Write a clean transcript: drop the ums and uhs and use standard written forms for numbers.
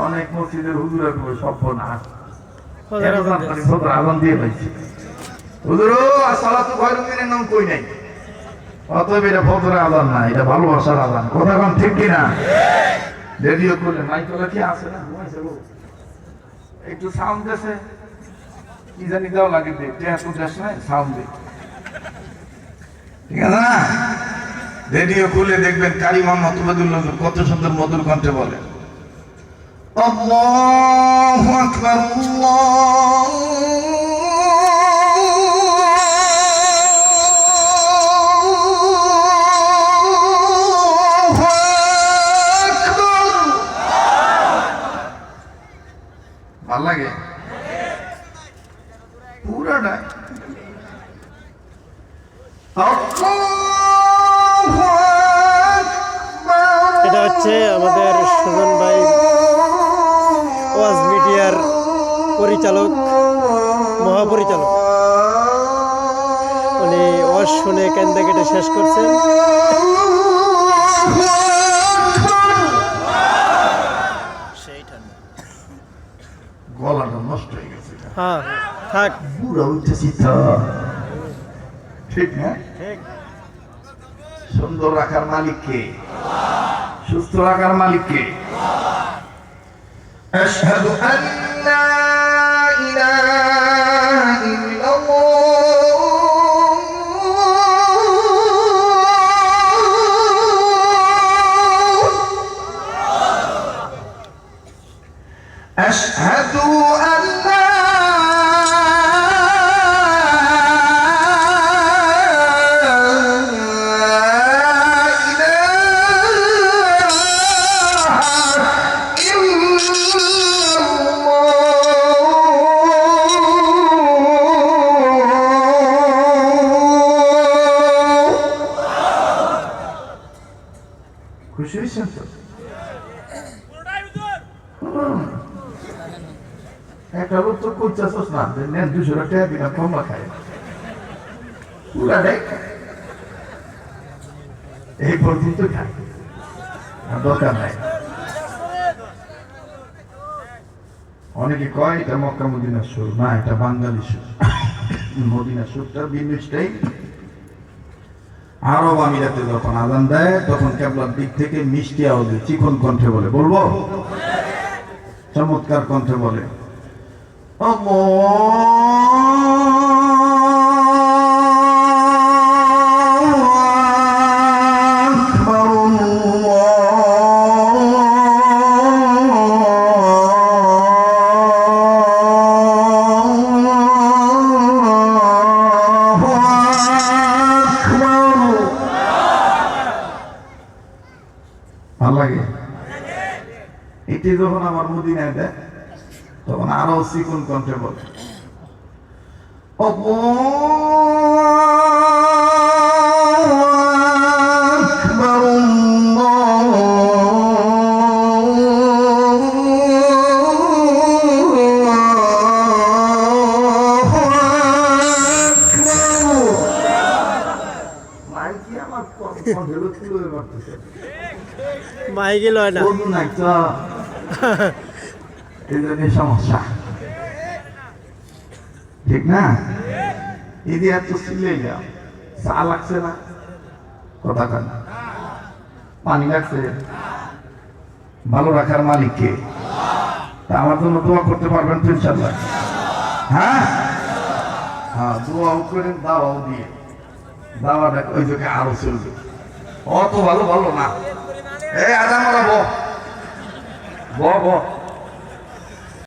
অনেক মসজিদের হুজুরা সভ্য না আজান দিয়ে পাইছে হুজুর সালাতু খায়রুম মিনান নাম কই নাই, অতএব এটা ফজরের আজান না, এটা ভালোবাসার আজান। কথা কোন ঠিক কিনা? রেডিও করলে মাইকলা কি আছে না, একটু সাউন্ড আছে কি জানি দাও লাগে দেখতে, এত দেশ নাই সাউন্ড দে, ঠিক আছে না? রেডিও খুলে দেখবেন কারি মোহাম্মদ উবাইদুল্লাহ কত সুন্দর মধুর কণ্ঠে বলে আল্লাহু আকবার ভাল লাগে পুরাটা। এটা হচ্ছে আমাদের সুজন ভাই, ওয়াজ মিডিয়ার পরিচালক, মহাপরিচালক। উনি ওয়াজ শুনে কেন্দা কেটে শেষ করছেন। গলাটা নষ্ট হয়ে গেছে। হ্যাঁ থাক, বুড়া উঠেছি তো, ঠিক না? সুন্দর রাখার মালিককে, সুস্থ রাখার মালিককে। আশহাদু আল্লা ইলাহা ইল্লাল্লাহ, আশহাদু আল্লা খুশি হয়েছেন তো? একটা লোক তো করতেছস না, নেন 200 টাকা দিলাম কমলা খায় পুরা দেখ, এই পর্যন্ত খায়, দরকার নাই। অনেকে কয় এটা মক্কা মদিনার সুর, না এটা বাঙালি সুর। মদিনার সুরটা ভিন্ন স্টাইল। আরব আমিরাতে যখন আজান দেয় তখন কেবলার দিক থেকে মিষ্টি আওয়াজে চিকন কণ্ঠে বলে, বলবো চমৎকার কণ্ঠে বলে ভাল লাগে। এটি যখন আমার মদিনায় দেয় তখন আরো চিকন কণ্ঠে বলে মাইকে লয় না, সমস্যা, ঠিক না? এদি এত সিলে চা লাগছে না, কথা কেন? পানি লাগছে? ভালো রাখার মালিককে। তা আমার জন্য দোয়া করতে পারবেন তো ইনশাআল্লাহ? হ্যাঁ হ্যাঁ, দোয়াও করেন, দাওয়াও দিয়ে, দাওয়াটা ওই জায়গায় আরো চলবে। অত ভালো ভালো না, এই আদা মারা ব